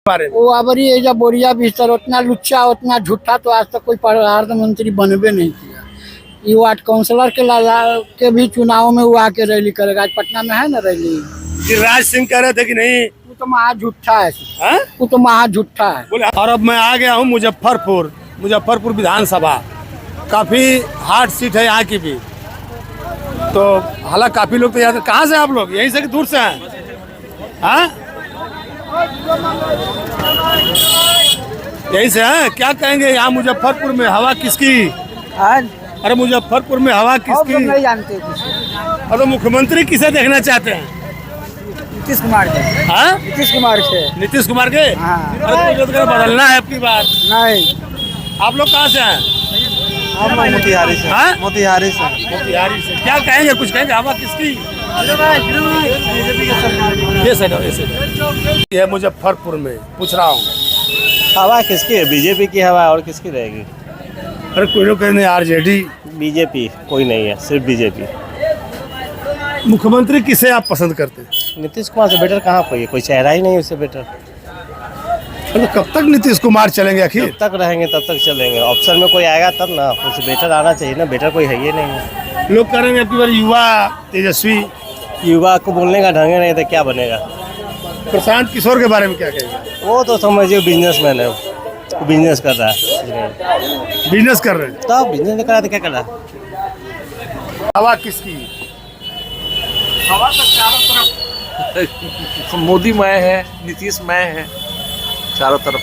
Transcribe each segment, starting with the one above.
बारे में। वो अबरी ये जब बोरिया बिस्तर उतना लुच्चा उतना झूठा तो आज तक कोई प्रधानमंत्री बनबे नहीं किया। ये वार्ड काउंसलर के भी चुनाव में वो आके रैली करेगा। आज पटना में है ना रैली। गिरिराज सिंह कह रहे थे कि नहीं, वो तो महा झूठा है। हा? वो तो महा झूठा है। बोले। और अब मैं आ गया हूँ मुजफ्फरपुर विधानसभा। काफी हार्ड सीट है यहाँ की भी। तो हालांकि काफी लोग तो याद। कहाँ से आप लोग? यहीं से कि दूर से हैं? हाँ, यहीं से हैं। क्या कहेंगे यहाँ मुजफ्फरपुर में हवा किसकी? अरे मुजफ्फरपुर में हवा किसकी? नहीं जानते। अरे मुख्यमंत्री किसे देखना चाहते हैं? नीतीश कुमार के। हाँ, नीतीश कुमार के। नीतीश कुमार के। हाँ। अरे कुछ तो बदलना है अपनी बात। नहीं, आप लोग कहाँ से हैं? हम मोतिहारी से। हाँ? मोतिहारी से। मोतिहारी से। क्या कहेंगे? कुछ कहेंगे? हवा किसकी? ये सर ये मुजफ्फरपुर में पूछ रहा हूँ। हवा किसकी है? बीजेपी की हवा और किसकी रहेगी? अरे कोई लोग कहेंगे आरजेडी। बीजेपी कोई नहीं है, सिर्फ बीजेपी। मुख्यमंत्री किसे आप पसंद करते हैं? नीतीश कुमार से बेटर कहाँ कोई है? कोई चेहरा ही नहीं है उससे बेटर। अरे कब तक नीतीश कुमार चलेंगे आखिर? जब तक रहेंगे तब तक चलेंगे। ऑप्शन में कोई आएगा तब ना, उससे बेटर आना चाहिए ना। बेटर कोई है ही नहीं है। लोग करेंगे आपकी बार युवा तेजस्वी। युवा को बोलने का ढंग नहीं तो क्या बनेगा? प्रशांत किशोर के बारे में क्या कहेंगे? वो तो समझिए बिजनेसमैन है, वो बिजनेस कर रहा है। बिजनेस कर रहे हैं। तो बिजनेस नहीं कर रहा तो क्या कर रहा है? हवा किसकी? हवा तो चारों तरफ मोदी मय है, नीतीश मय है, चारों तरफ।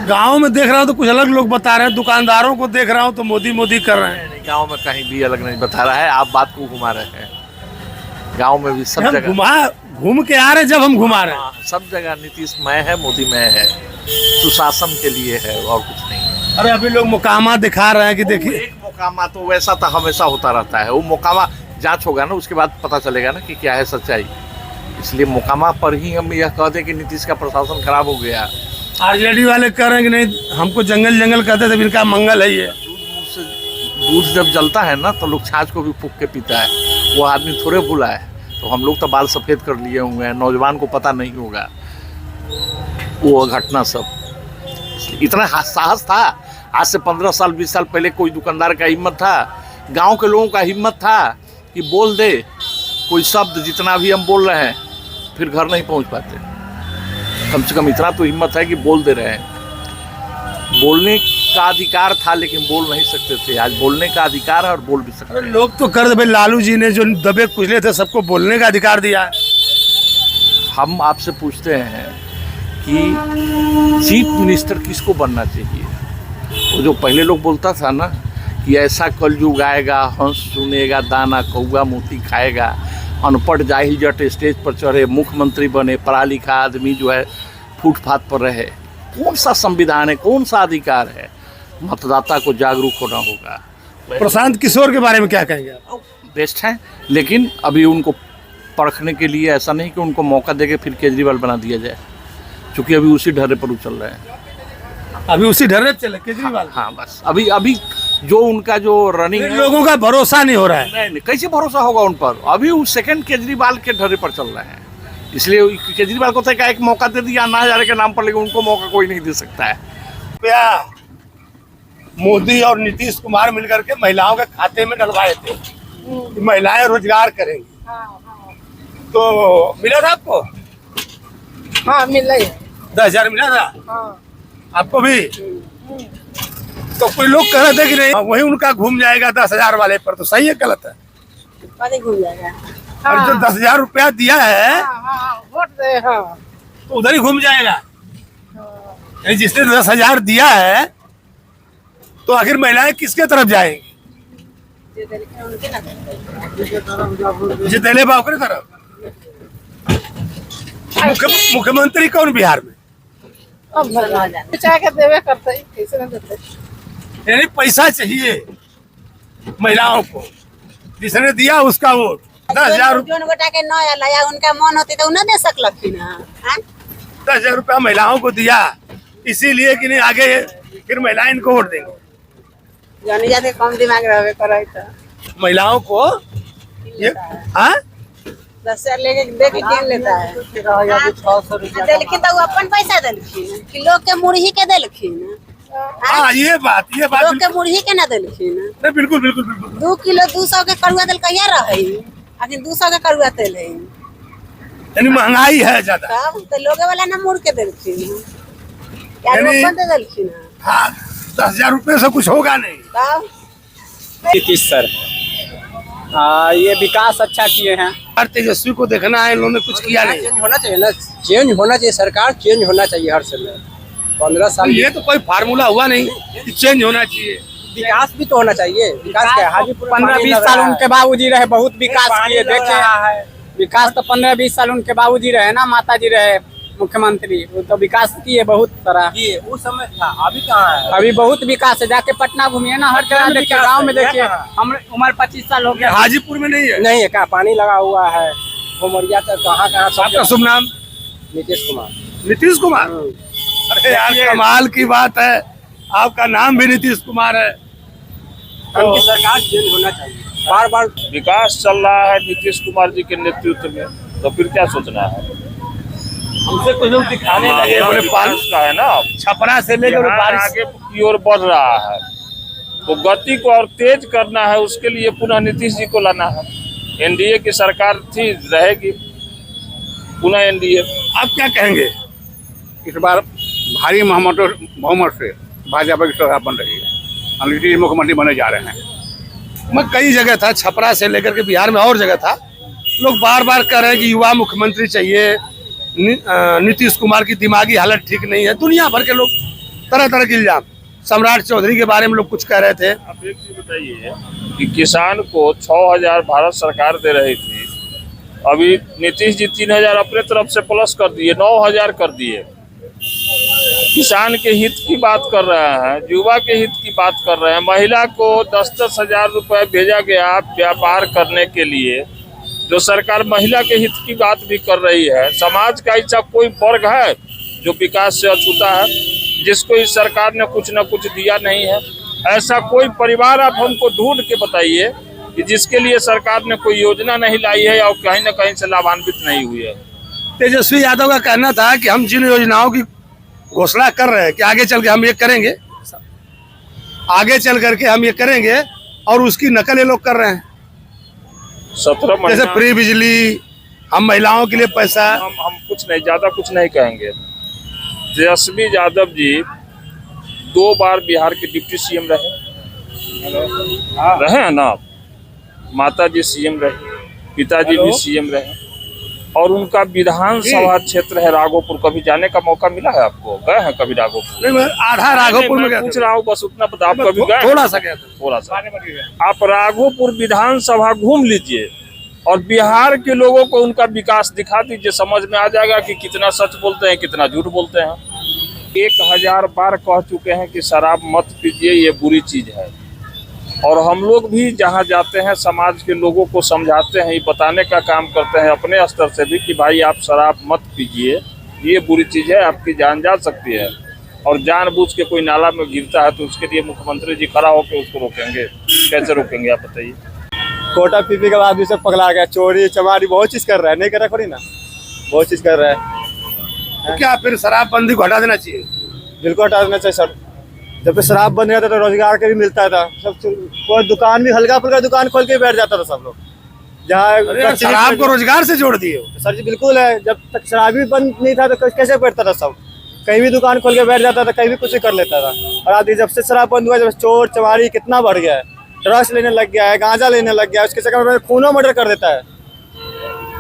गांव में देख रहा हूँ तो कुछ अलग लोग बता रहे हैं। दुकानदारों को देख रहा हूँ तो मोदी मोदी कर रहे हैं। गांव में कहीं भी अलग नहीं बता रहा है। आप बात को घुमा रहे हैं। गांव में भी सब हम जगह घूम के आ रहे हैं। जब हम घुमा रहे हैं सब जगह नीतीश मय है, मोदी मय है। सुशासन के लिए है और कुछ नहीं। अरे अभी लोग मुकामा दिखा रहे हैं कि देखिए। एक मोकामा तो वैसा तो हमेशा होता रहता है। वो मोकामा जांच होगा ना, उसके बाद पता चलेगा ना कि क्या है सच्चाई। इसलिए मोकामा पर ही हम यह कह दें कि नीतीश का प्रशासन खराब हो गया। आरजेडी वाले कह रहे हैं कि नहीं, हमको जंगल जंगल कहते थे, इनका मंगल है ये। दूध जब जलता है ना तो लोग छाछ को भी फूंक के पीता है। वो आदमी थोड़े भूला है। तो हम लोग तो बाल सफ़ेद कर लिए हुए हैं। नौजवान को पता नहीं होगा वो घटना सब। इतना साहस था आज से 15 साल 20 साल पहले कोई दुकानदार का हिम्मत था, गांव के लोगों का हिम्मत था कि बोल दे कोई शब्द, जितना भी हम बोल रहे हैं फिर घर नहीं पहुंच पाते। कम से कम इतना तो हिम्मत है कि बोल दे रहे हैं। बोलने का अधिकार था लेकिन बोल नहीं सकते थे। आज बोलने का अधिकार है और बोल भी सकते हैं। लोग तो कर दे। लालू जी ने जो दबे कुचले थे सबको बोलने का अधिकार दिया है। हम आपसे पूछते हैं कि चीफ मिनिस्टर किसको बनना चाहिए? वो जो पहले लोग बोलता था ना कि ऐसा कलयुग आएगा, हंस सुनेगा, दाना कौआ मोती खाएगा, अनपढ़ जाहिल जट स्टेज पर चढ़े, मुख्यमंत्री बने, पढ़ा लिखा आदमी जो है फुटपाथ पर रहे। कौन सा संविधान है? कौन सा अधिकार है? मतदाता को जागरूक होना होगा। प्रशांत किशोर के बारे में क्या कहेंगे आप? बेस्ट है, लेकिन अभी उनको परखने के लिए ऐसा नहीं कि उनको मौका देके फिर केजरीवाल बना दिया जाए, क्योंकि अभी उसी ढर्रे पर उछल रहे हैं। अभी उसी ढर्रे पे चले केजरीवाल। हाँ बस अभी जो उनका जो रनिंग है, लोगों का भरोसा नहीं हो रहा है। नहीं, कैसे भरोसा होगा उन पर? अभी उस सेकंड केजरीवाल के ढर्रे पर चल रहे हैं। इसलिए केजरीवाल को तो एक मौका दे दिया अन्ना हजारे के नाम पर, लेकिन उनको मौका कोई नहीं दे सकता है। मोदी और नीतीश कुमार मिलकर के महिलाओं के खाते में डलवाए थे कि महिलाएं रोजगार करेंगी। तो मिला था आपको? हाँ, मिल रही है। 10,000 मिला था। हाँ। आपको भी? तो कोई लोग कह रहे थे कि नहीं वही उनका घूम जाएगा 10,000 वाले पर। तो सही है गलत है? घूम जाएगा। और जो 10,000 रुपया दिया है वोट दे। हाँ, तो उधर ही घूम जाएगा। जिसने 10,000 दिया है तो आखिर महिलाएं किसके तरफ जाएंगी? जितेले बाबू की तरफ। मुख्यमंत्री कौन बिहार में? देवे करते कैसे नहीं देते। यानी पैसा चाहिए महिलाओं को, जिसने दिया उसका वोट। 10,000 जोन गोटा के न आया उनका मन होते तो न दे सकलखिन। 10,000 रुपया महिलाओं को दिया, इसीलिए कि नहीं आगे फिर महिलाएं इनको वोट देंगे। जाने जाते कम दिमाग रहे करे तो महिलाओं को ये हाँ 10,000 लेके दे के कीन लेता है। देलखिन तो वो अपन पैसा देलखिन कि लोग के मुर्ही के देलखिन। हाँ ये बात लोग के मुर्ही के ना देलखिन। नहीं, बिल्कुल बिल्कुल बिल्कुल 2 किलो 200 के कड़ुआ तेल कहिया रही, अखन 200 के कड़ुआ तेल है। यानी महंगाई है ज्यादा। तब तो लोगे वाला ना मुड़ के देलखिन, क्या यानी- लोग दे देलखिन। हाँ 10,000 रुपये से कुछ होगा नहीं। तब नीतीश सर ये विकास अच्छा किए हैं। और तेजस्वी को देखना है, इन्होंने कुछ किया नहीं। चेंज होना चाहिए ना, चेंज होना चाहिए, सरकार चेंज होना चाहिए हर समय। 15 साल ये तो कोई फार्मूला हुआ नहीं कि चेंज होना चाहिए। विकास भी तो होना चाहिए। विकास क्या है? हाजीपुर 15-20 साल उनके बाबूजी रहे, बहुत विकास किए। देखे विकास तो 15-20 साल उनके बाबूजी रहे ना, माताजी रहे मुख्यमंत्री, वो तो विकास किए बहुत सारा। उस समय था, अभी कहाँ है? अभी बहुत विकास है, जाके पटना घूमिए ना, हर जगह देखिए, गाँव में देखिए। हम उम्र 25 साल हो गया। हाजीपुर में नहीं है। नहीं है, कहाँ पानी लगा हुआ है, घुमरिया तक कहाँ कहाँ सब आपका शुभ नाम? नीतीश कुमार। नीतीश कुमार। अरे यार कमाल की बात है, आपका नाम भी नीतीश कुमार है। उनकी सरकार चेंज होना चाहिए। बार बार विकास चल रहा है नीतीश कुमार जी के नेतृत्व में, तो फिर क्या सोचना है? हमसे कुछ लोग दिखाने लगे, बोले विकास का है ना, छपरा से लेकर यहाँ बारिश आगे की ओर बढ़ रहा है, तो गति को और तेज करना है, उसके लिए पुनः नीतीश जी को लाना है। एनडीए की सरकार थी, रहेगी पुनः एनडीए। आप क्या कहेंगे? इस बार भारी बहुमत से भाजपा की सरकार बन रही है, नीतीश मुख्यमंत्री बने जा रहे हैं। मैं कई जगह था, छपरा से लेकर के बिहार में और जगह था, लोग बार बार कह रहे हैं कि युवा मुख्यमंत्री चाहिए, नीतीश कुमार की दिमागी हालत ठीक नहीं है। दुनिया भर के लोग तरह तरह के इल्जाम, सम्राट चौधरी के बारे में लोग कुछ कह रहे थे। आप एक चीज बताइए कि किसान को 6,000 भारत सरकार दे रही थी, अभी नीतीश जी 3,000 अपने तरफ से प्लस कर दिए, 9,000 कर दिए। किसान के हित की बात कर रहे हैं, युवा के हित की बात कर रहे हैं। महिला को 10-10 हजार रुपए भेजा गया व्यापार करने के लिए, जो सरकार महिला के हित की बात भी कर रही है। समाज का ऐसा कोई वर्ग है जो विकास से अछूता है, जिसको इस सरकार ने कुछ न कुछ दिया नहीं है? ऐसा कोई परिवार आप हमको ढूंढ के बताइए कि जिसके लिए सरकार ने कोई योजना नहीं लाई है और कहीं न कहीं से लाभान्वित नहीं हुई है। तेजस्वी यादव का कहना था कि हम जिन योजनाओं की घोषणा कर रहे हैं कि आगे चल के हम ये करेंगे, आगे चल करके हम ये करेंगे, और उसकी नकल ये लोग कर रहे हैं। 17 जैसे महीना फ्री बिजली, हम महिलाओं के लिए पैसा। हम कुछ नहीं, ज्यादा कुछ नहीं कहेंगे। तेजस्वी यादव जी 2 बार बिहार के डिप्टी सीएम रहे हैं ना, माता जी सीएम रहे, पिताजी भी सीएम रहे, और उनका विधानसभा क्षेत्र है राघोपुर। कभी जाने का मौका मिला है आपको? गए हैं कभी राघोपुर? नहीं, मैं आधा राघोपुर में गया पूछ था। रहा हूँ, बस उतना बता। आप कभी गए? थोड़ा सा गया था। थोड़ा सा। आप राघोपुर विधानसभा घूम लीजिए और बिहार के लोगों को उनका विकास दिखा दीजिए, समझ में आ जाएगा कि कितना सच बोलते हैं, कितना झूठ बोलते हैं। 1000 बार कह चुके हैं कि शराब मत पीजिए, ये बुरी चीज है। और हम लोग भी जहाँ जाते हैं समाज के लोगों को समझाते हैं, ये बताने का काम करते हैं अपने स्तर से भी कि भाई आप शराब मत पीजिए, ये बुरी चीज़ है, आपकी जान जा सकती है। और जानबूझ के कोई नाला में गिरता है तो उसके लिए मुख्यमंत्री जी खड़ा होकर उसको रोकेंगे? कैसे रोकेंगे आप बताइए? कोटा पीपी के बाद भी सब पगला गया, चोरी चमारी बहुत चीज़ कर रहा है, नहीं कर रहा थोड़ी ना, बहुत चीज़ कर रहा है। तो क्या फिर शराबबंदी को हटा देना चाहिए? बिल्कुल हटा देना चाहिए सर। जब पे शराब बंद गया था तो रोजगार के भी मिलता था, सब कोई दुकान भी हल्का फुल्का दुकान खोल के बैठ जाता था सब लोग। जहाँ शराब को रोजगार से जोड़ दिए। सर जी बिल्कुल है, जब तक शराब भी बंद नहीं था तो कैसे बैठता था सब, कहीं भी दुकान खोल के बैठ जाता था, कहीं भी कुछ कर लेता था। और आज जब से शराब बंद हुआ, जब चोर चमारी कितना बढ़ गया है, ड्रग्स लेने लग गया है, गांजा लेने लग गया है, उसके चक्कर में खूनो मर्डर कर देता है।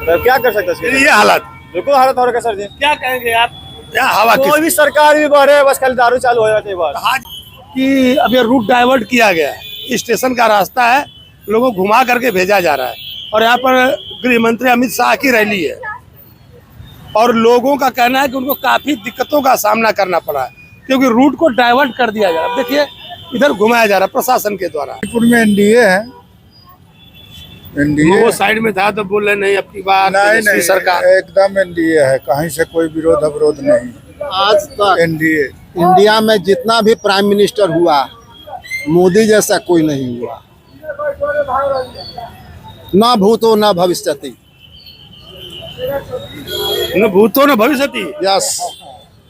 तो क्या कर सकते हैं? ये हालत, बिल्कुल हालत हो रहा है सर जी। क्या कहेंगे आप? क्या हवा कोई भी सरकार भी बढ़े, बस खाली दारू चालू हो जाती है बस। कि अब ये रूट डाइवर्ट किया गया है, स्टेशन का रास्ता है, लोगों को घुमा करके भेजा जा रहा है। और यहाँ पर गृह मंत्री अमित शाह की रैली है, और लोगों का कहना है कि उनको काफी दिक्कतों का सामना करना पड़ा है, क्योंकि रूट को डाइवर्ट कर दिया जा रहा है। देखिए इधर घुमाया जा रहा है प्रशासन के द्वारा। हाजीपुर में एनडीए है, एनडीए वो साइड में था तो बोल रहे नहीं, अब की बार नहीं सरकार एकदम एनडीए है, कहीं से कोई विरोध अवरोध नहीं। आज तक एनडीए इंडिया में जितना भी प्राइम मिनिस्टर हुआ, मोदी जैसा कोई नहीं हुआ, ना भूतो ना भविष्यति। न भूतो न भविष्यति। यस,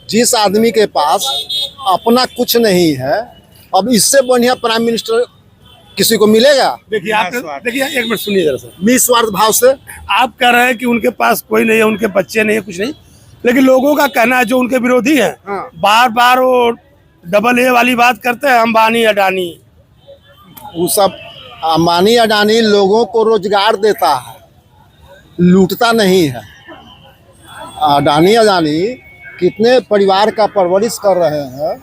जिस आदमी के पास अपना कुछ नहीं है, अब इससे बढ़िया प्राइम मिनिस्टर किसी को मिलेगा? देखिए आप, देखिए एक मिनट सुनिए जरा सर। निस्वार्थ भाव से आप कह रहे हैं कि उनके पास कोई नहीं है, उनके बच्चे नहीं है, कुछ नहीं, लेकिन लोगों का कहना है जो उनके विरोधी हैं, बार बार वो डबल ए वाली बात करते हैं, अंबानी अडानी। वो सब अंबानी अडानी लोगों को रोजगार देता है, लूटता नहीं है। अडानी कितने परिवार का परवरिश कर रहे हैं।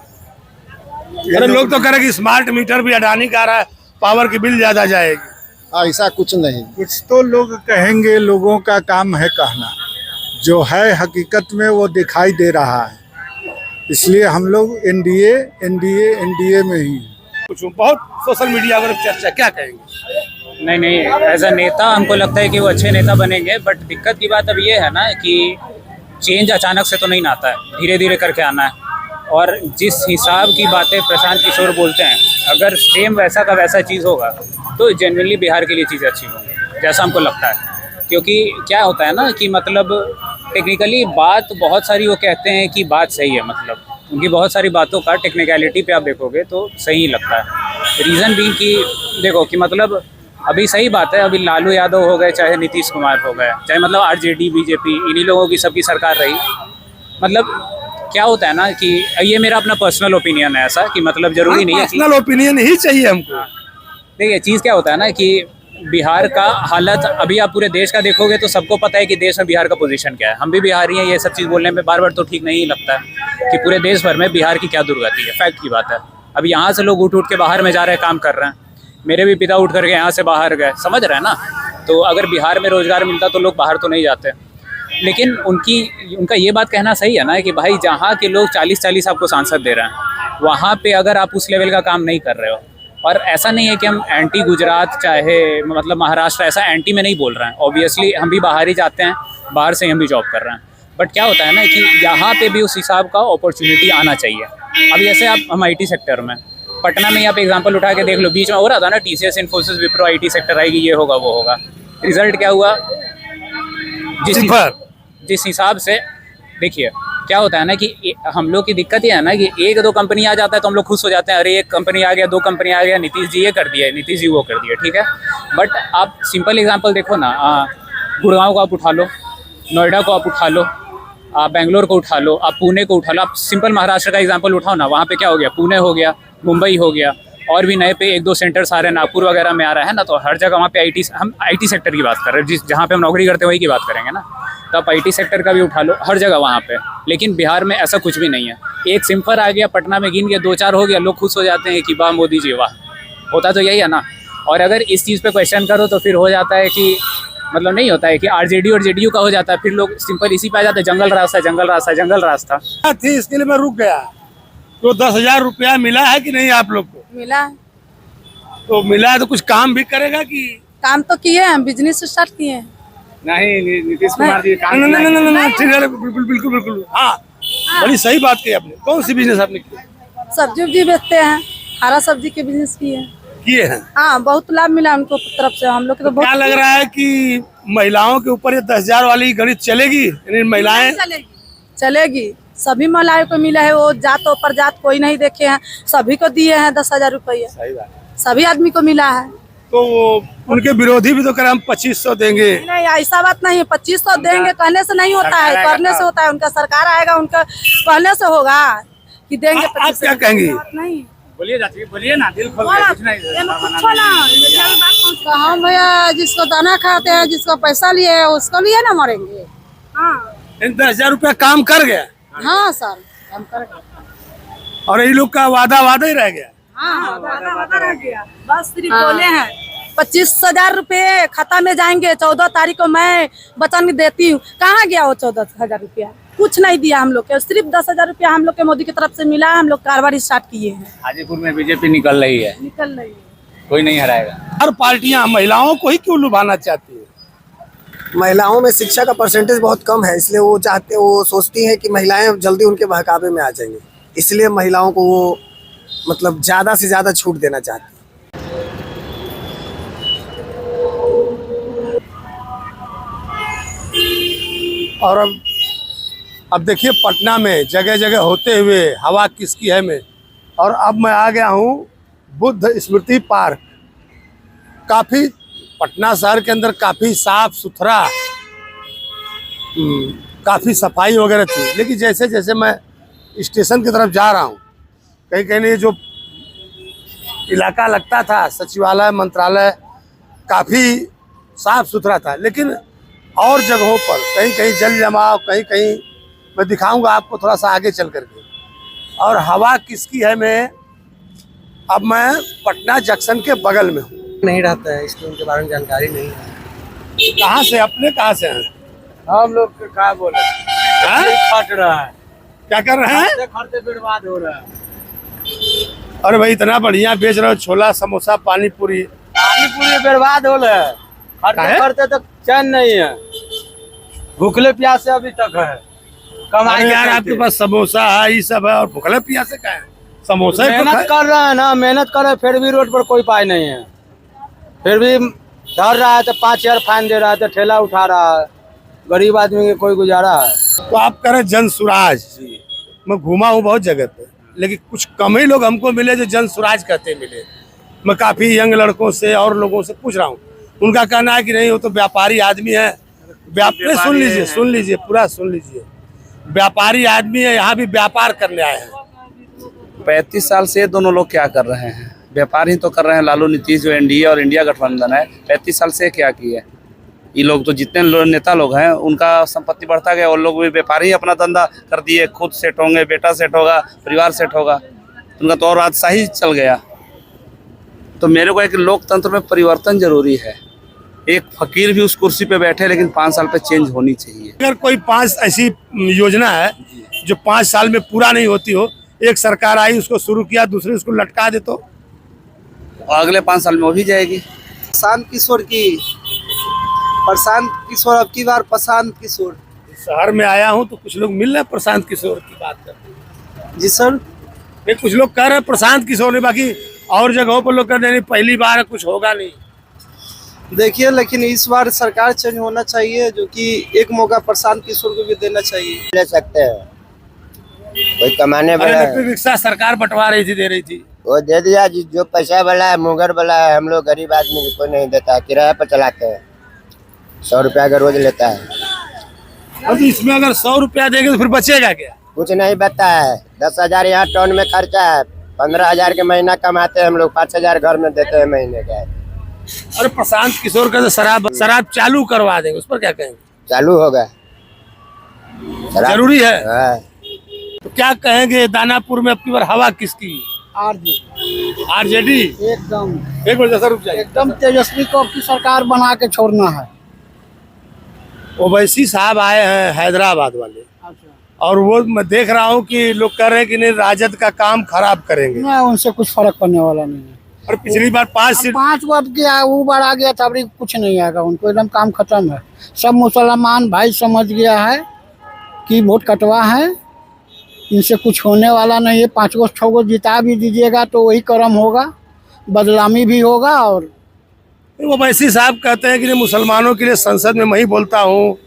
अरे लोग तो कह रहे हैं कि स्मार्ट मीटर भी अडानी का आ रहा है, पावर की बिल ज्यादा जाएगी। ऐसा कुछ नहीं। कुछ तो लोग कहेंगे, लोगों का काम है कहना, जो है हकीकत में वो दिखाई दे रहा है। इसलिए हम लोग एनडीए में ही कुछ बहुत सोशल मीडिया पर चर्चा, क्या कहेंगे? नहीं, एज अ नेता हमको लगता है कि वो अच्छे नेता बनेंगे, बट दिक्कत की बात अब ये है ना कि चेंज अचानक से तो नहीं आता है, धीरे धीरे करके आना है। और जिस हिसाब की बातें प्रशांत किशोर बोलते हैं, अगर सेम वैसा का वैसा चीज़ होगा तो जनरली बिहार के लिए चीज़ें अच्छी होंगी, जैसा हमको लगता है। क्योंकि क्या होता है ना कि मतलब टेक्निकली बात बहुत सारी वो कहते हैं कि बात सही है, मतलब उनकी बहुत सारी बातों का टेक्निकलिटी पे आप देखोगे तो सही लगता है। रीज़न भी कि देखो कि मतलब अभी सही बात है, अभी लालू यादव हो गए, चाहे नीतीश कुमार हो गए, चाहे मतलब आरजेडी बीजेपी, इन्हीं लोगों की सबकी सरकार रही। मतलब क्या होता है ना कि ये मेरा अपना पर्सनल ओपिनियन है ऐसा कि मतलब जरूरी नहीं है, पर्सनल ओपिनियन ही चाहिए हमको। देखिए चीज़ क्या होता है ना कि बिहार का हालत अभी आप पूरे देश का देखोगे तो सबको पता है कि देश में बिहार का पोजीशन क्या है। हम भी बिहारी हैं, ये सब चीज़ बोलने में बार बार तो ठीक नहीं लगता कि पूरे देश भर में बिहार की क्या दुर्गति है, फैक्ट की बात है। अब यहाँ से लोग उठ के बाहर में जा रहे हैं, काम कर रहे हैं। मेरे भी पिता उठ करके यहाँ से बाहर गए, समझ रहे हैं ना। तो अगर बिहार में रोज़गार मिलता तो लोग बाहर तो नहीं जाते। लेकिन उनका ये बात कहना सही है ना कि भाई जहाँ के लोग 40-40 आपको सांसद दे रहे हैं, वहाँ पे अगर आप उस लेवल का काम नहीं कर रहे हो, और ऐसा नहीं है कि हम एंटी गुजरात चाहे मतलब महाराष्ट्र ऐसा एंटी में नहीं बोल रहे हैं। ऑब्वियसली हम भी बाहर ही जाते हैं, बाहर से हम भी जॉब कर रहे हैं, बट क्या होता है ना कि यहाँ पे भी उस हिसाब का अपॉर्चुनिटी आना चाहिए। अब जैसे आप हम IT सेक्टर में, पटना में आप एग्जांपल उठा के देख लो, बीच में हो रहा था ना TCS Infosys Wipro IT sector आएगी, ये होगा वो होगा। रिजल्ट क्या हुआ? जिस हिसाब से देखिए क्या होता है ना कि हम लोग की दिक्कत ये है ना कि 1-2 कंपनी आ जाता है तो हम लोग खुश हो जाते हैं, अरे 1 कंपनी आ गया, 2 कंपनी आ गया, नीतीश जी ये कर दिया, नीतीश जी वो कर दिया, ठीक है। बट आप सिंपल एग्जांपल देखो ना, गुड़गांव को आप उठा लो, नोएडा को आप उठा लो, आप बेंगलोर को उठा लो, आप पुणे को उठा लो, आप सिंपल महाराष्ट्र का एग्जांपल उठाओ ना, वहाँ पे क्या हो गया, पुणे हो गया, मुंबई हो गया, और भी नए पे 1-2 सेंटर्स आ रहे हैं, नागपुर वगैरह में आ रहा है ना। तो हर जगह वहाँ पे हम IT सेक्टर की बात कर रहे हैं, जहाँ पे हम नौकरी करते हैं वही की बात करेंगे ना। तो आप IT सेक्टर का भी उठा लो, हर जगह वहाँ पे। लेकिन बिहार में ऐसा कुछ भी नहीं है। एक सिम्फर आ गया, पटना में गिन गया, 2-4 हो गया, लोग खुश हो जाते हैं कि वाह मोदी जी वाह। होता तो यही है ना। और अगर इस चीज़ पे क्वेश्चन करो तो फिर हो जाता है कि मतलब नहीं होता है कि RJD और JDU का हो जाता है, फिर लोग सिंपल इसी पे आ जाते हैं, जंगल रास्ता जंगल रास्ता जंगल रास्ता थी, इसके लिए मैं रुक गया। तो 10,000 रुपया मिला है कि नहीं आप लोग को? मिला है। तो मिला है तो कुछ काम भी करेगा कि? काम तो किए हैं, बिजनेस स्टार्ट किए हैं। नहीं, नीतीश कुमार जी काम नहीं, ठीक है, बिल्कुल। हाँ, बड़ी सही बात कही आपने। कौन सी बिजनेस आपने किया? सब्जी उब्जी बेचते हैं, हरा सब्जी के बिजनेस किए हैं। हाँ, बहुत लाभ मिला उनको तरफ से। हम लोग को तो बहुत क्या लग रहा है कि महिलाओं के ऊपर ये 10,000 वाली गणित चलेगी? यानी महिलाएं चलेगी, सभी महिलाओं को मिला है। वो जात और प्रजात कोई नहीं देखे हैं, सभी को दिए हैं 10,000 रुपये। सही बात, सभी आदमी को मिला है। तो उनके विरोधी भी तो कह रहे हम 2500 देंगे। नहीं, ऐसा बात नहीं है। 2500 देंगे कहने से नहीं होता है, करने से होता है। उनका सरकार आएगा, उनका कहने से होगा कि देंगे। आप क्या कहेंगी? नहीं बोलिए ना, दिल खोल के, कुछ नहीं। हम भैया जिसको दाना खाते हैं, जिसको पैसा लिए उसको लिए ना मरेंगे। हाँ, 10,000 रुपया काम कर गया। हाँ सर, काम कर गया। और ये लोग का वादा ही रह गया। हाँ, वादा रह गया। बस सिर्फ बोले हैं 25,000 रुपये खाता में जाएंगे। 14 तारीख को मैं वचन देती हूँ। कहाँ गया वो 14,000 रुपया? कुछ नहीं दिया हम लोग के। सिर्फ 10,000 रुपया हम लोग के मोदी की तरफ से मिला है। हम लोग कारोबार स्टार्ट किए हैं। हाजीपुर में बीजेपी निकल रही है, कोई नहीं हराएगा। हर पार्टियां महिलाओं को ही क्यों लुभाना चाहती है? महिलाओं में शिक्षा का परसेंटेज बहुत कम है, इसलिए वो सोचती हैं कि महिलाएं जल्दी उनके बहकावे में आ जाएंगी, इसलिए महिलाओं को वो मतलब ज़्यादा से ज़्यादा छूट देना चाहती है। और अब देखिए पटना में जगह जगह होते हुए हवा किसकी है में, और अब मैं आ गया हूँ बुद्ध स्मृति पार्क। काफ़ी पटना शहर के अंदर काफ़ी साफ सुथरा, काफ़ी सफाई वगैरह थी, लेकिन जैसे जैसे मैं स्टेशन की तरफ जा रहा हूँ, कहीं कहीं जो इलाका लगता था सचिवालय मंत्रालय काफ़ी साफ सुथरा था, लेकिन और जगहों पर कहीं कहीं जल जमाव, कहीं कहीं मैं दिखाऊंगा आपको थोड़ा सा आगे चल करके। और हवा किसकी है में, अब मैं पटना जंक्शन के बगल में हूँ। नहीं रहता है इसलिए उनके बारे में जानकारी नहीं है। कहाँ से, अपने कहाँ से हैं? हम लोग क्या बोले, फट रहा है, क्या कर रहे हैं? खर्चे बर्बाद हो रहा है। अरे भाई इतना बढ़िया बेच रहे हो, छोला समोसा पानी पूरी बर्बाद हो रहा है, खर्चे करते तो चैन नहीं है, भूखले प्यासे अभी तक है। कमाई यार आपके पास समोसा है, ये सब है, और भूखले प्यासे का है समोसा ही तो मेहनत कर रहा है ना, मेहनत कर रहे हैं, फिर भी रोड पर कोई पाई नहीं है, फिर भी धर रहा है तो 5000 फाइन दे रहा है, तो ठेला उठा रहा है, गरीब आदमी का कोई गुजारा है। तो आप कह रहे जन सुराज। मैं घूमा हूँ बहुत जगह पे, लेकिन कुछ कम ही लोग हमको मिले जो जन सुराज कहते मिले। मैं काफ़ी यंग लड़कों से और लोगों से पूछ रहा हूँ, उनका कहना है कि नहीं वो तो व्यापारी आदमी है। सुन लीजिए पूरा सुन लीजिए, व्यापारी आदमी है, यहाँ भी व्यापार करने आए हैं। 35 साल से दोनों लोग क्या कर रहे हैं? व्यापार ही तो कर रहे हैं। लालू नीतीश जो एनडीए और इंडिया गठबंधन है, 35 साल से क्या किया? ये लोग तो जितने नेता लोग हैं उनका संपत्ति बढ़ता गया, और लोग भी व्यापार ही अपना धंधा कर दिए, खुद सेट होंगे, बेटा सेट होगा, परिवार सेट होगा, उनका तो और राजशाही ही चल गया। तो मेरे को एक लोकतंत्र में परिवर्तन जरूरी है। एक फकीर भी उस कुर्सी पे बैठे, लेकिन 5 साल पे चेंज होनी चाहिए। अगर कोई 5 ऐसी योजना है जो 5 साल में पूरा नहीं होती हो, एक सरकार आई उसको शुरू किया, दूसरी उसको लटका दे, तो अगले 5 साल में वो भी जाएगी। प्रशांत किशोर की, प्रशांत किशोर अब की बार प्रशांत किशोर। शहर में आया हूँ तो कुछ लोग मिल रहे हैं प्रशांत किशोर की बात करते हैं। जी सर, नहीं कुछ लोग कह रहे हैं प्रशांत किशोर ने, बाकी और जगहों पर लोग कह रहे हैं पहली बार कुछ होगा नहीं। देखिए लेकिन इस बार सरकार चेंज होना चाहिए, जो कि एक मौका प्रशांत किशोर को भी देना चाहिए। ले सकते हैं, कोई कमाने वाला इलेक्ट्रिक रिक्शा सरकार बंटवा रही थी, दे रही थी, वो दे दिया। जो पैसा वाला है, मुगर वाला है, हम लोग गरीब आदमी को नहीं देता, किराया पर चलाते हैं, 100 रुपया का रोज लेता है। अब इसमें अगर 100 रुपया देंगे तो फिर बचेगा क्या? कुछ नहीं बचता है। 10,000 यहाँ टाउन में खर्चा है, 15,000 के महीना कमाते हैं हम लोग, 5,000 घर में देते हैं महीने का। अरे प्रशांत किशोर का तो शराब चालू करवा देंगे, उस पर क्या कहेंगे? चालू होगा, जरूरी है। हाँ। तो क्या कहेंगे दानापुर में अब की बार हवा किसकी? आरजेडी एकदम एक बार जैसा रुक जाए, एकदम तेजस्वी को अपनी सरकार बना के छोड़ना है। ओवैसी साहब आए हैं हैदराबाद वाले, और वो मैं देख रहा हूँ कि लोग कह रहे हैं कि नहीं राजद का काम खराब करेंगे। नहीं, उनसे कुछ फर्क पड़ने वाला नहीं है। और पिछली बार 5 सीट 5 वोट किया, वो बार आ गया था, अभी कुछ नहीं आएगा उनको, एकदम काम खत्म है। सब मुसलमान भाई समझ गया है कि वोट कटवा है, इनसे कुछ होने वाला नहीं है। 5 गो 6 गो जिता भी दीजिएगा तो वही कर्म होगा, बदनामी भी होगा। और ओवैसी साहब कहते हैं कि मुसलमानों के लिए संसद में मैं ही बोलता हूँ,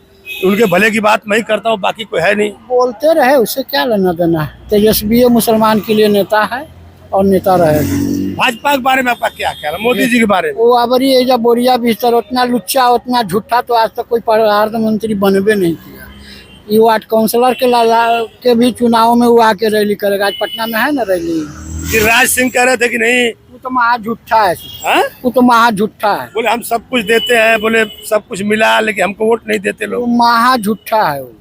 उनके भले की बात मैं ही करता हूँ, बाकी कोई है नहीं। बोलते रहे, उससे क्या लेना देना है। तेजस्वी मुसलमान के लिए नेता है और नेता रहेगा। भाजपा के बारे में आपका क्या ख्याल है? मोदी जी के बारे में? वो अबरी ये जब बोरिया बिस्तर, उतना लुच्चा उतना झूठा तो आज तक कोई प्रधानमंत्री बनबे नहीं किया। ये वार्ड काउंसलर के भी चुनाव में वो आके रैली करेगा। आज पटना में है ना रैली, गिरिराज सिंह कह रहे थे कि नहीं वो तो महा झूठा है। हाँ? वो तो महा झूठा है। बोले हम सब कुछ देते हैं, बोले सब कुछ मिला, लेकिन हमको वोट नहीं देते वो लोग। महा झूठा है। वो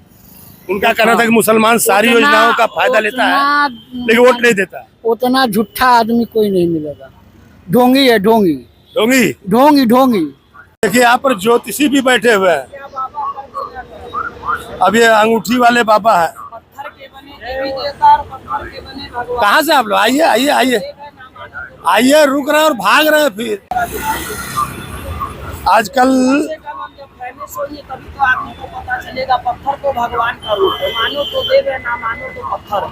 उनका कहना था कि मुसलमान सारी योजनाओं का फायदा लेता है, लेकिन वोट नहीं देता। उतना झूठा आदमी कोई नहीं मिलेगा। ढोंगी है, ढोंगी ढोंगी ढोंगी ढोंगी। देखिए यहाँ पर ज्योतिषी भी बैठे हुए हैं। अब ये अंगूठी वाले बाबा है। कहाँ से आप लोग? आइए आइए आइए आइए, रुक रहे हैं और भाग रहे हैं फिर। आजकल तभी तो आदमी को पता चलेगा पत्थर को भगवान का रूप है। मानो तो देव है, ना मानो तो पत्थर है।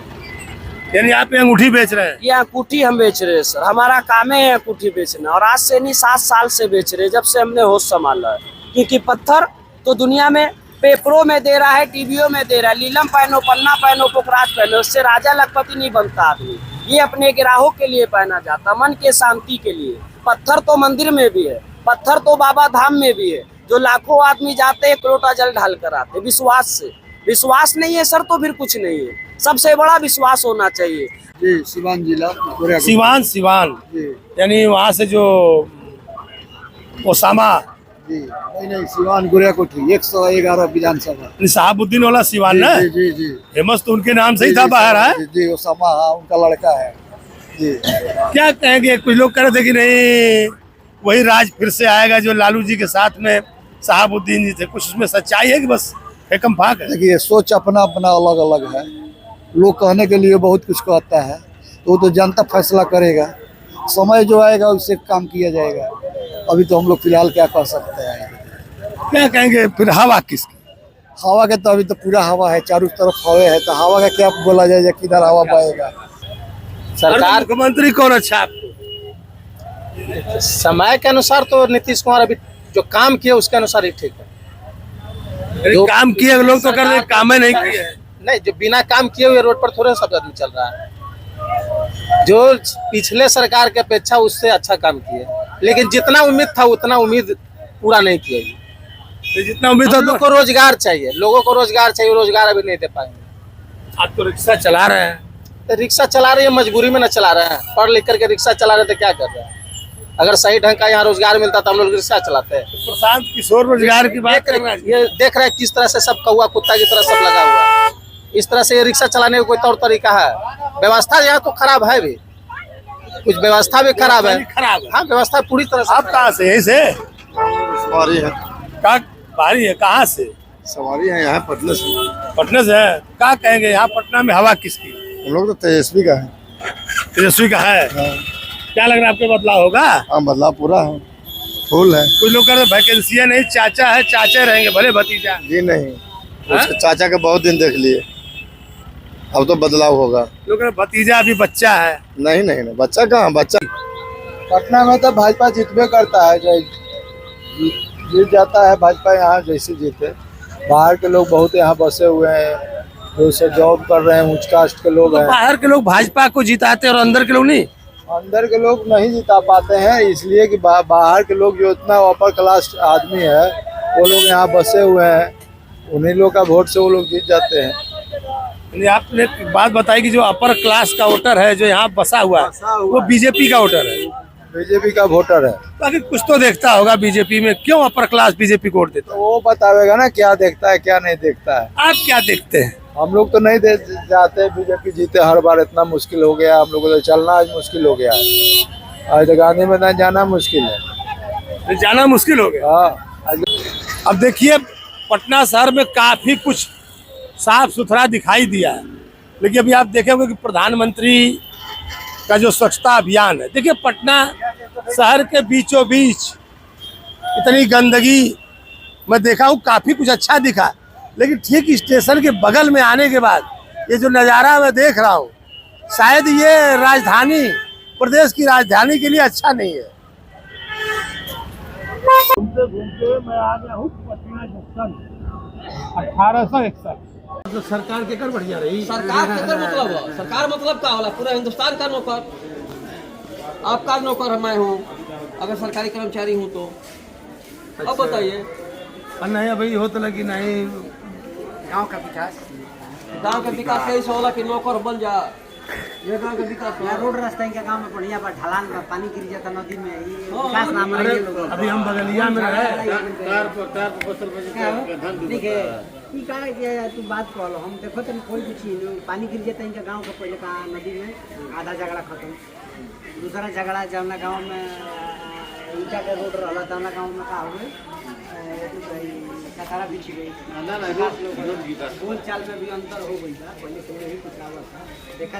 यानी यहाँ पे अंगूठी बेच रहे हैं? ये अंगूठी हम बेच रहे हैं सर, हमारा काम है अंगूठी बेचना, और आज से नहीं 7 साल से बेच रहे हैं, जब से हमने होश संभाला है। क्योंकि पत्थर तो दुनिया में पेपरों में दे रहा है, टीवियों में दे रहा है, लीलम पहनो, पन्ना पहनो, पोखराज पहनो, उससे राजा लखपति नहीं बनता आदमी। ये अपने ग्राहों के लिए पहना जाता, मन के शांति के लिए। पत्थर तो मंदिर में भी है, पत्थर तो बाबा धाम में भी है, जो लाखों आदमी जाते हैं, एक लोटा जल ढाल कर आते, विश्वास से। विश्वास नहीं है सर तो फिर कुछ नहीं है, सबसे बड़ा विश्वास होना चाहिए। जी सिवान जिला सिवान यानी वहाँ से जो ओसामा जी नहीं सिवान गुरिया कोठी 111 विधानसभा शहाबुद्दीन वाला सिवान ना, जी जी फेमस तो उनके नाम से ही था बाहर है। जी ओसामा उनका लड़का है जी। क्या कहेंगे, कुछ लोग कह रहे थे कि नहीं वही राज फिर से आएगा जो लालू जी के साथ में शहाबुद्दीन जी थे, कुछ उसमें सच्चाई है कि बस एकम फाक है? देखिए सोच अपना अपना अलग अलग है, लोग कहने के लिए बहुत कुछ कहता है, तो वो तो जनता फैसला करेगा, समय जो आएगा उससे काम किया जाएगा। अभी तो हम लोग फिलहाल क्या कह सकते हैं। क्या कहेंगे फिर हवा किसकी? हवा के तो अभी तो पूरा हवा है, चारों तरफ हवा है, तो हवा का क्या बोला जाए किधर हवा पाएगा। सरकार मुख्यमंत्री कौन अच्छा आपको? समय के अनुसार तो नीतीश कुमार अभी जो काम किए उसके अनुसार ही ठीक है। जो काम किए लोग तो कर रहे, काम नहीं किए। नहीं, जो बिना काम किए हुए रोड पर थोड़े सब आदमी चल रहा है। जो पिछले सरकार के अपेक्षा उससे अच्छा काम किए, लेकिन जितना उम्मीद था उतना उम्मीद पूरा नहीं किया। तो जितना उम्मीद था, लोगों को रोजगार चाहिए, लोगों को रोजगार चाहिए, रोजगार अभी नहीं दे पाएंगे। आप तो रिक्शा चला रहे हैं, तो रिक्शा चला रहे हैं, मजबूरी में न चला रहे हैं, पढ़ लिख करके रिक्शा चला रहे थे, क्या कर रहे हैं? अगर सही ढंग का यहाँ रोजगार मिलता तो हम लोग रिक्शा चलाते हैं। प्रशांत किशोर रोजगार की बात कर रहे हैं। ये देख रहे हैं किस तरह से सब कौवा कुत्ता की तरह सब लगा हुआ है। इस तरह से ये रिक्शा चलाने का कोई तौर तरीका है? व्यवस्था यहाँ तो खराब है, भी कुछ व्यवस्था भी खराब है। हाँ, व्यवस्था पूरी तरह से। आप कहाँ से? यहीं से सवारी है, बारी है, कहाँ से? सवारी है यहाँ पटना से। पटना से है। क्या कहेंगे यहाँ पटना में हवा किसकी? हम लोग तो तेजस्वी का है। तेजस्वी का है। क्या लग रहा है आपके बदलाव होगा? हाँ बदलाव पूरा है, फुल है। कुछ लोग कह रहे वैकेंसी नहीं, चाचा है, चाचा रहेंगे भले भतीजा। जी नहीं, उसके चाचा के बहुत दिन देख लिए, अब तो बदलाव होगा। लोग कह रहे भतीजा अभी बच्चा है। नहीं नहीं नहीं, बच्चा कहाँ बच्चा। पटना में तो भाजपा जीतबे करता है, जीत जाता है भाजपा यहाँ जैसे जीते। बाहर के लोग बहुत यहाँ बसे हुए हैं, जो से जॉब कर रहे हैं, उच्च कास्ट के लोग हैं। बाहर के लोग भाजपा को जिताते और अंदर के लोग नहीं। अंदर के लोग नहीं जिता पाते हैं, इसलिए कि बाहर के लोग जो इतना अपर क्लास आदमी है वो लोग यहाँ बसे हुए हैं, उन्हीं लोग का वोट से वो लोग जीत जाते हैं। आपने एक बात बताई कि जो अपर क्लास का वोटर है जो यहाँ बसा हुआ है वो बीजेपी का वोटर है। बीजेपी का वोटर है, बाकी कुछ तो देखता होगा बीजेपी में, क्यों अपर क्लास बीजेपी को वोट देता है? तो वो बतावेगा ना क्या देखता है क्या नहीं देखता है। आप क्या देखते हैं? हम लोग तो नहीं दे जाते, बीजेपी जीते हर बार, इतना मुश्किल हो गया हम लोग को, तो चलना आज मुश्किल हो गया है। आज तो गांधी मैदान जाना मुश्किल है, जाना मुश्किल हो गया। हाँ। अब देखिए पटना शहर में काफी कुछ साफ सुथरा दिखाई दिया है, लेकिन अभी आप देखेंगे कि प्रधानमंत्री का जो स्वच्छता अभियान है, देखिए पटना शहर के बीचों बीच इतनी गंदगी मैं देखा हूँ, काफी कुछ अच्छा दिखा, लेकिन ठीक स्टेशन के बगल में आने के बाद ये जो नज़ारा मैं देख रहा हूँ, शायद ये राजधानी, प्रदेश की राजधानी के लिए अच्छा नहीं है। घूमते घूमते मैं आ गया हूँ पटना जंक्शन 1861। तो सरकार के कर बढ़िया रही। सरकार के कर मतलब है, सरकार मतलब क्या होला? पूरा हिंदुस्तान का नौकर, आपका नौकर मैं हूँ, अगर सरकारी कर्मचारी हूँ तो। अब बताइए। नहीं अभी हो तो लगी नहीं, गांव का विकास कैसे होला कि नौकर बन जा? ये गांव का विकास रोड रास्ता के गांव में बढ़िया बा, ढलान में पानी गिर जाता नदी में, विकास नाम रहे लोग। अभी हम बगलिया में रहे। ठीक है, ठीक है, तू बात करो, हम देखो तो कोई भी चीज पानी गिर जाता इनका गांव का, पहले कहा नदी में आधा झगड़ा खत्म, दूसरा झगड़ा जौना गांव में ईटा के रोड रहा तौना गांव में का हुए कतारा बिछ गई, बोल चाल में भी अंतर हो गई था, पहले से नहीं कुछ था, देखा